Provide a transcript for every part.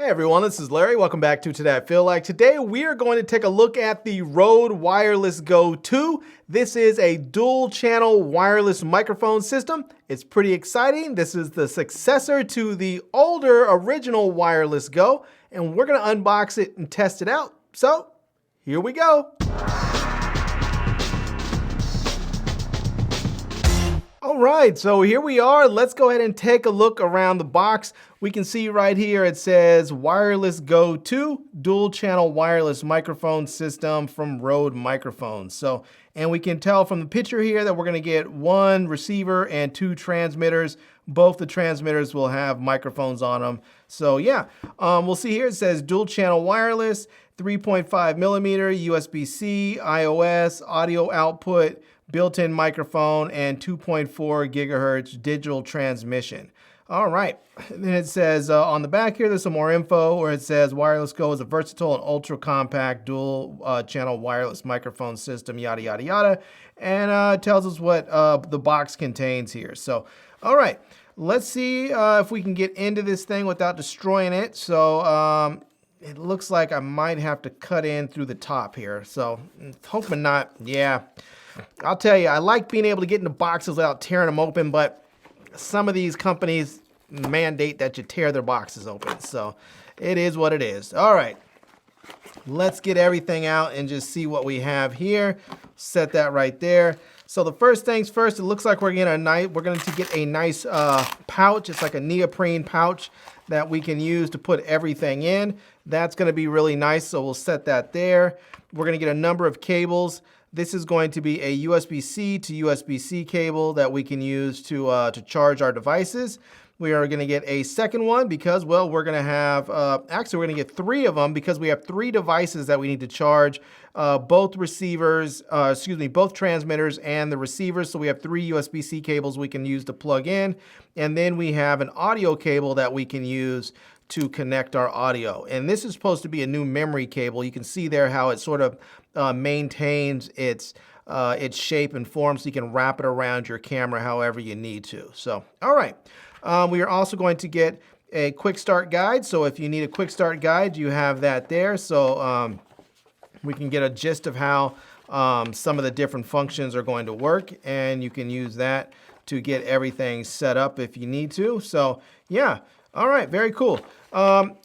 Hey everyone, this is Larry. Welcome back to Today I Feel Like. Today we are going to take a look at the Rode Wireless Go 2. This is a dual channel wireless microphone system. It's pretty exciting. This is the successor to the older original Wireless Go, and we're going to unbox it and test it out. So here we go. All right, so here we are. Let's go ahead and take a look around the box. We can see right here it says Wireless Go 2 dual channel wireless microphone system from Rode Microphones. So, and we can tell from the picture here that we're going to get one receiver and two transmitters. Both the transmitters will have microphones on them. So yeah, we'll see here it says dual channel wireless, 3.5 millimeter USB-C, iOS, audio output, built-in microphone, and 2.4 gigahertz digital transmission. All right, then it says on the back here, there's some more info where it says Wireless Go is a versatile and ultra compact dual channel wireless microphone system, yada, yada, yada. And it tells us what the box contains here. So, all right, let's see if we can get into this thing without destroying it. So it looks like I might have to cut in through the top here. So hoping not, yeah. I'll tell you, I like being able to get into boxes without tearing them open, but some of these companies mandate that you tear their boxes open. So it is what it is. All right, let's get everything out and just see what we have here. Set that right there. So the first things first, it looks like we're going to get a nice pouch. It's like a neoprene pouch that we can use to put everything in. That's going to be really nice, so we'll set that there. We're going to get a number of cables. This is going to be a USB-C to USB-C cable that we can use to charge our devices. We are going to get a second one because, well, we're going to have, actually we're going to get three of them because we have three devices that we need to charge, both receivers, both transmitters and the receivers. So we have three USB-C cables we can use to plug in. And then we have an audio cable that we can use to connect our audio. And this is supposed to be a new memory cable. You can see there how it sort of maintains its shape and form, so you can wrap it around your camera however you need to. So, all right. We are also going to get a quick start guide. So if you need a quick start guide, you have that there. So we can get a gist of how some of the different functions are going to work, and you can use that to get everything set up if you need to. So yeah. All right, very cool.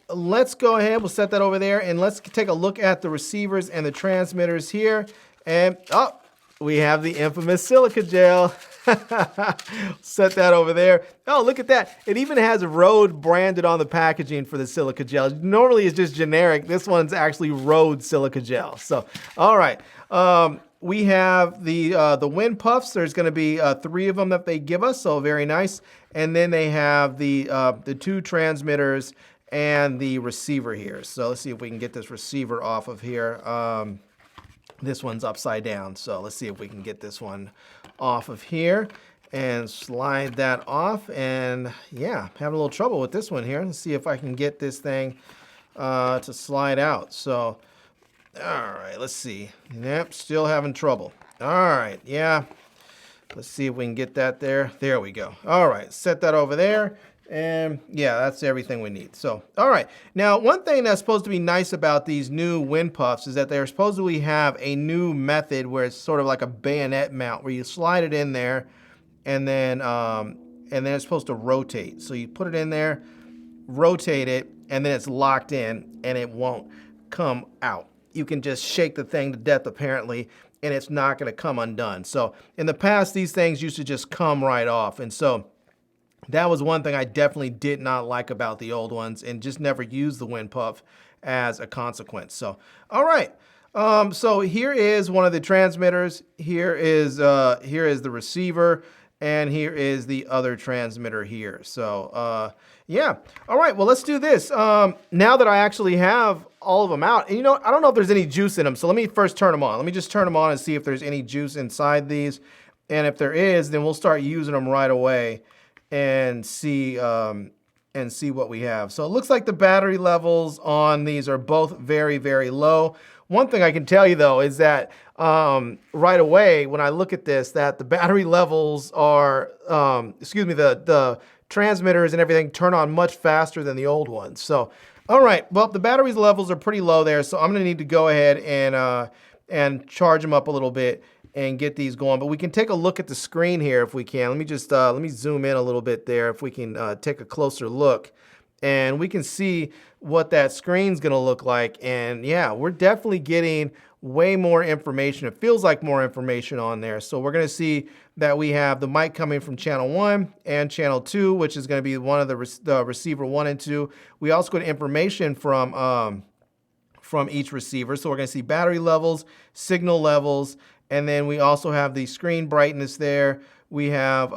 Let's go ahead, we'll set that over there, and let's take a look at the receivers and the transmitters here. And, oh, we have the infamous silica gel. Set that over there. Oh, look at that. It even has Rode branded on the packaging for the silica gel. Normally it's just generic. This one's actually Rode silica gel. So, all right. We have the wind puffs. There's going to be three of them that they give us, so very nice. And then they have the two transmitters and the receiver here. So let's see if we can get this receiver off of here. This one's upside down, so let's see if we can get this one off of here and slide that off. And yeah, having a little trouble with this one here. Let's see if I can get this thing to slide out. So. All right, let's see. Yep, still having trouble. All right, yeah. Let's see if we can get that there. There we go. All right, set that over there. And yeah, that's everything we need. So, all right. Now, one thing that's supposed to be nice about these new wind puffs is that they're supposedly have a new method where it's sort of like a bayonet mount where you slide it in there and then it's supposed to rotate. So you put it in there, rotate it, and then it's locked in and it won't come out. You can just shake the thing to death, apparently, and it's not going to come undone. So in the past, these things used to just come right off. And so that was one thing I definitely did not like about the old ones, and just never used the wind puff as a consequence. So, all right. So here is one of the transmitters. Here is the receiver. And here is the other transmitter here. So, yeah. All right, well, let's do this. Now that I actually have all of them out, and you know, I don't know if there's any juice in them, so let me first turn them on. Let me just turn them on and see if there's any juice inside these. And if there is, then we'll start using them right away and see what we have. So it looks like the battery levels on these are both very, very low. One thing I can tell you, though, is that right away, when I look at this, that the battery levels are, the transmitters and everything turn on much faster than the old ones. So All right, well, the battery levels are pretty low there, so I'm gonna need to go ahead and charge them up a little bit and get these going. But we can take a look at the screen here if we can. Let me just let me zoom in a little bit there if we can take a closer look. And we can see what that screen's gonna look like. And yeah, we're definitely getting way more information. It feels like more information on there. So we're gonna see that we have the mic coming from channel 1 and channel 2, which is gonna be one of the receiver 1 and 2. We also get information from each receiver. So we're gonna see battery levels, signal levels, and then we also have the screen brightness there. We have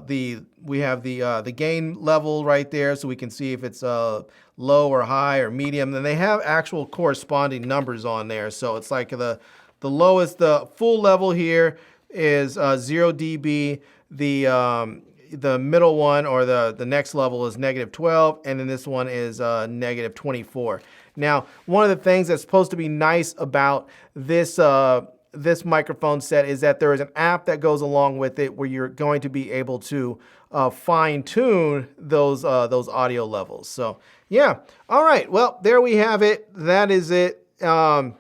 the gain level right there, so we can see if it's low or high or medium. Then they have actual corresponding numbers on there. So it's like the lowest, the full level here is 0 dB. The middle one, or the next level, is -12, and then this one is -24. Now, one of the things that's supposed to be nice about this microphone set is that there is an app that goes along with it where you're going to be able to fine-tune those audio levels. So yeah, all right, well, there we have it. That is it. I'm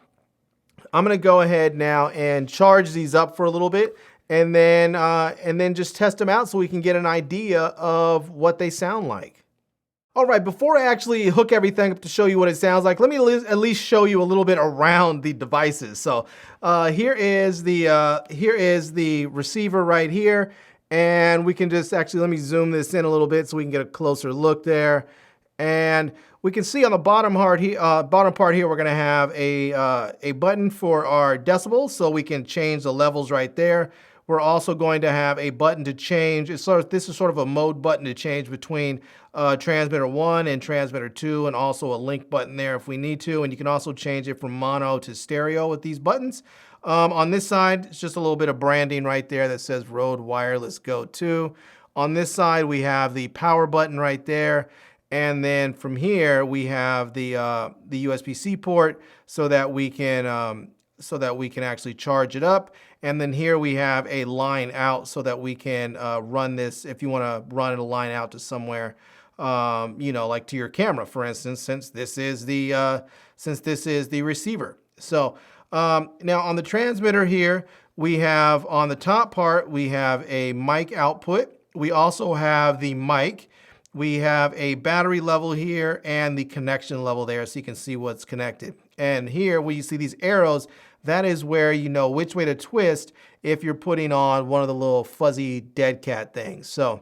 gonna go ahead now and charge these up for a little bit, and then just test them out so we can get an idea of what they sound like. All right, before I actually hook everything up to show you what it sounds like, let me at least show you a little bit around the devices. So here is the receiver right here, and we can just actually, let me zoom this in a little bit so we can get a closer look there. And we can see on the bottom part here, we're going to have a button for our decibels, so we can change the levels right there. We're also going to have a button to change. This is sort of a mode button to change between transmitter 1 and transmitter 2, and also a link button there if we need to. And you can also change it from mono to stereo with these buttons. On this side, it's just a little bit of branding right there that says Rode Wireless Go 2. On this side, we have the power button right there. And then from here, we have the USB-C port so that we can actually charge it up. And then here we have a line out so that we can run this, if you want to run a line out to somewhere, you know, like to your camera, for instance, since this is the receiver. So now on the transmitter here, we have on the top part, we have a mic output. We also have the mic. We have a battery level here and the connection level there, so you can see what's connected. And here, where you see these arrows, that is where you know which way to twist if you're putting on one of the little fuzzy dead cat things. So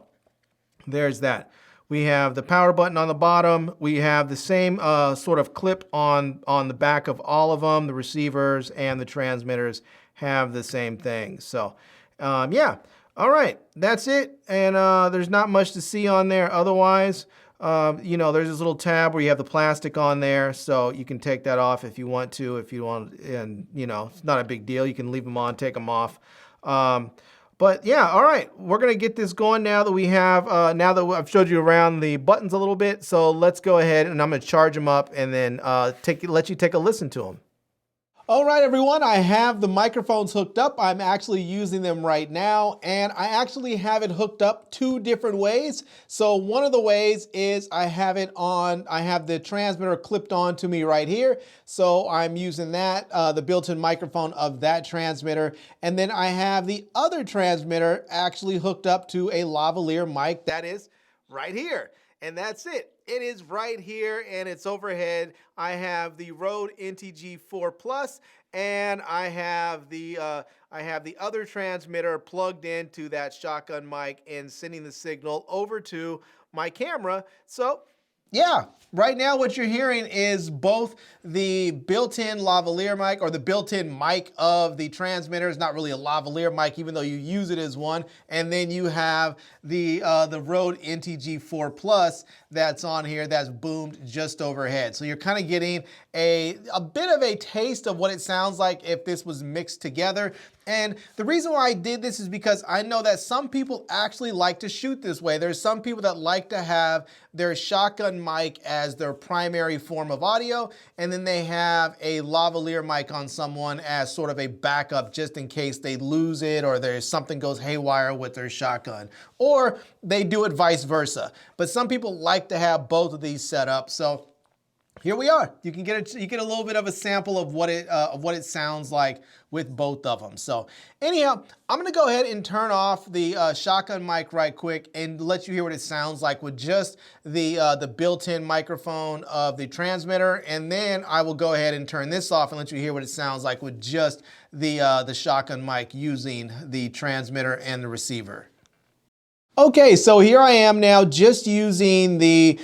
there's that. We have the power button on the bottom. We have the same sort of clip on the back of all of them. The receivers and the transmitters have the same thing. So yeah. All right, that's it. And there's not much to see on there otherwise. You know, there's this little tab where you have the plastic on there, so you can take that off if you want to, and you know, it's not a big deal. You can leave them on, take them off. But yeah, all right, we're gonna get this going now that we have, now that I've showed you around the buttons a little bit. So let's go ahead and I'm gonna charge them up and then let you take a listen to them. All right, everyone, I have the microphones hooked up. I'm actually using them right now, and I actually have it hooked up 2 different ways. So one of the ways is I have the transmitter clipped on to me right here. So I'm using that, the built-in microphone of that transmitter. And then I have the other transmitter actually hooked up to a lavalier mic that is right here. And that's it. It is right here and it's overhead. I have the Rode NTG4 Plus, and I have the other transmitter plugged into that shotgun mic and sending the signal over to my camera. So yeah, right now what you're hearing is both the built-in lavalier mic, or the built-in mic of the transmitter. It's not really a lavalier mic, even though you use it as one. And then you have the Rode NTG4 Plus that's on here that's boomed just overhead. So you're kind of getting a bit of a taste of what it sounds like if this was mixed together. And the reason why I did this is because I know that some people actually like to shoot this way. There's some people that like to have their shotgun mic as their primary form of audio, and then they have a lavalier mic on someone as sort of a backup just in case they lose it or there's something goes haywire with their shotgun. Or they do it vice versa. But some people like to have both of these set up. So here we are. You can get a little bit of a sample of what it sounds like with both of them. So anyhow, I'm gonna go ahead and turn off the shotgun mic right quick and let you hear what it sounds like with just the built-in microphone of the transmitter, and then I will go ahead and turn this off and let you hear what it sounds like with just the shotgun mic using the transmitter and the receiver. Okay, so here I am now just using the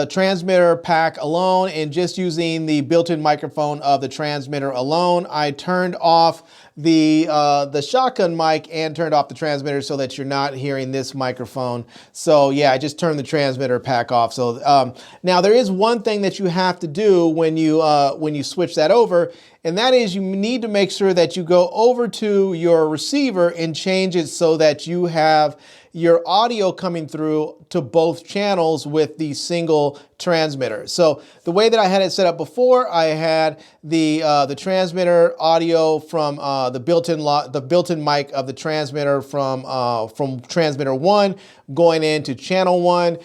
transmitter pack alone and just using the built-in microphone of the transmitter alone. I turned off the shotgun mic and turned off the transmitter so that you're not hearing this microphone. So yeah, I just turned the transmitter pack off. So now there is one thing that you have to do when you switch that over, and that is you need to make sure that you go over to your receiver and change it so that you have your audio coming through to both channels with the single transmitter. So the way that I had it set up before, I had the transmitter audio from the built-in mic of the transmitter from transmitter 1 going into channel 1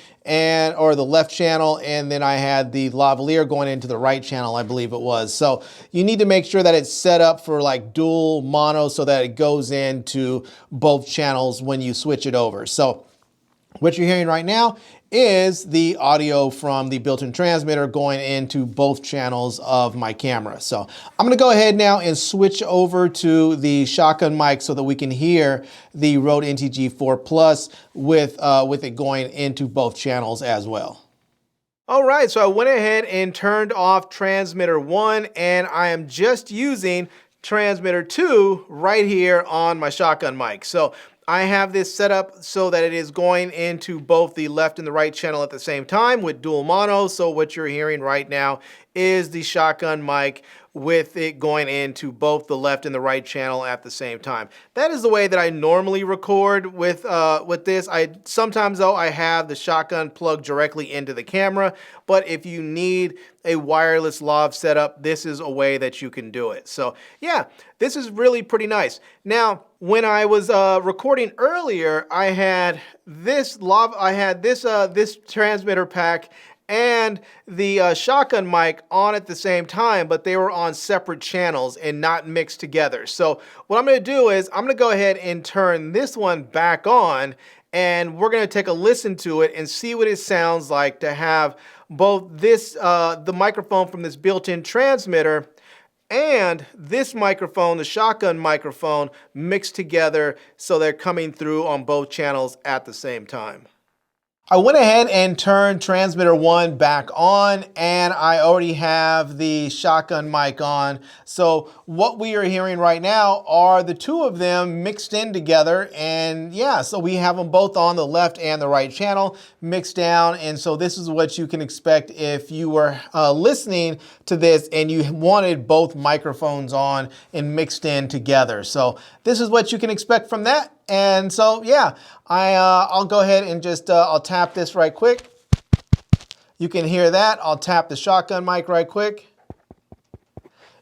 or the left channel, and then I had the lavalier going into the right channel, I believe it was. So you need to make sure that it's set up for like dual mono so that it goes into both channels when you switch it over. So what you're hearing right now is the audio from the built-in transmitter going into both channels of my camera. So I'm gonna go ahead now and switch over to the shotgun mic so that we can hear the Rode NTG4 Plus with it going into both channels as well. All right, so I went ahead and turned off transmitter 1, and I am just using transmitter 2 right here on my shotgun mic. So I have this set up so that it is going into both the left and the right channel at the same time with dual mono. So what you're hearing right now is the shotgun mic with it going into both the left and the right channel at the same time. That is the way that I normally record with this. Sometimes though I have the shotgun plugged directly into the camera, but if you need a wireless lav setup, this is a way that you can do it. So yeah, this is really pretty nice. Now, when I was recording earlier, I had this transmitter pack and the shotgun mic on at the same time, but they were on separate channels and not mixed together. So what I'm gonna do is I'm gonna go ahead and turn this one back on, and we're gonna take a listen to it and see what it sounds like to have both this, the microphone from this built-in transmitter and this microphone, the shotgun microphone, mixed together so they're coming through on both channels at the same time. I went ahead and turned transmitter 1 back on, and I already have the shotgun mic on. So what we are hearing right now are the two of them mixed in together, and yeah, so we have them both on the left and the right channel mixed down. And so this is what you can expect if you were listening to this and you wanted both microphones on and mixed in together. So this is what you can expect from that. And so, yeah, I'll go ahead and just, I'll tap this right quick. You can hear that. I'll tap the shotgun mic right quick.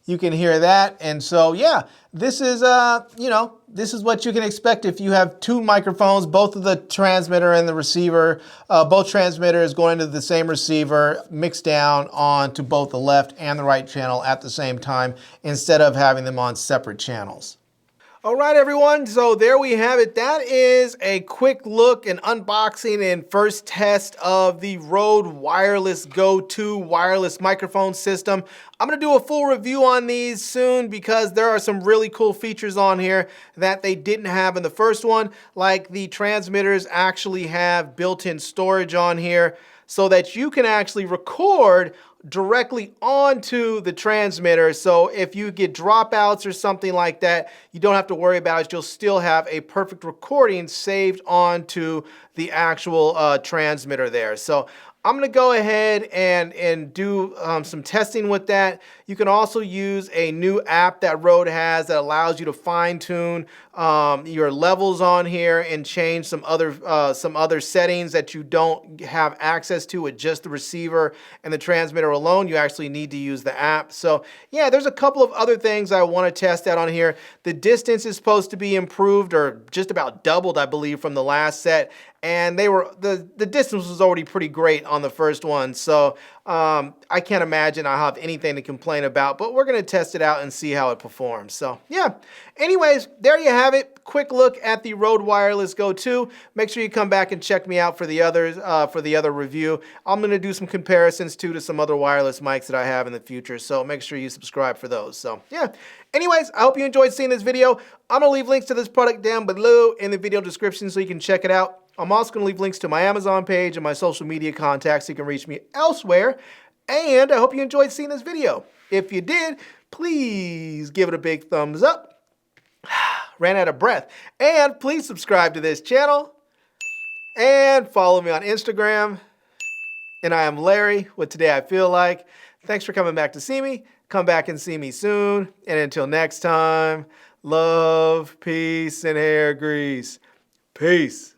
You can hear that. And so, yeah, this is, this is what you can expect if you have two microphones, both of the transmitter and the receiver, both transmitters going into the same receiver, mixed down onto both the left and the right channel at the same time, instead of having them on separate channels. All right, everyone, so there we have it. That is a quick look and unboxing and first test of the Rode Wireless Go 2 wireless microphone system. I'm gonna do a full review on these soon because there are some really cool features on here that they didn't have in the first one, like the transmitters actually have built-in storage on here so that you can actually record directly onto the transmitter. So if you get dropouts or something like that, you don't have to worry about it. You'll still have a perfect recording saved onto the actual transmitter there. So I'm gonna go ahead and do some testing with that. You can also use a new app that Rode has that allows you to fine-tune your levels on here and change some other settings that you don't have access to with just the receiver and the transmitter alone. You actually need to use the app. So yeah, there's a couple of other things I want to test out on here. The distance is supposed to be improved or just about doubled, I believe, from the last set. and the distance was already pretty great on the first one, so I can't imagine I'll have anything to complain about, but we're going to test it out and see how it performs. So yeah, anyways, there you have it. Quick look at the Rode Wireless Go 2. Make sure you come back and check me out for the others, for the other review. I'm going to do some comparisons too to some other wireless mics that I have in the future, so make sure you subscribe for those. So yeah, anyways, I hope you enjoyed seeing this video. I'm going to leave links to this product down below in the video description so you can check it out. I'm also going to leave links to my Amazon page and my social media contacts so you can reach me elsewhere. And I hope you enjoyed seeing this video. If you did, please give it a big thumbs up. Ran out of breath. And please subscribe to this channel. And follow me on Instagram. And I am Larry with Today I Feel Like. Thanks for coming back to see me. Come back and see me soon. And until next time, love, peace, and hair grease. Peace.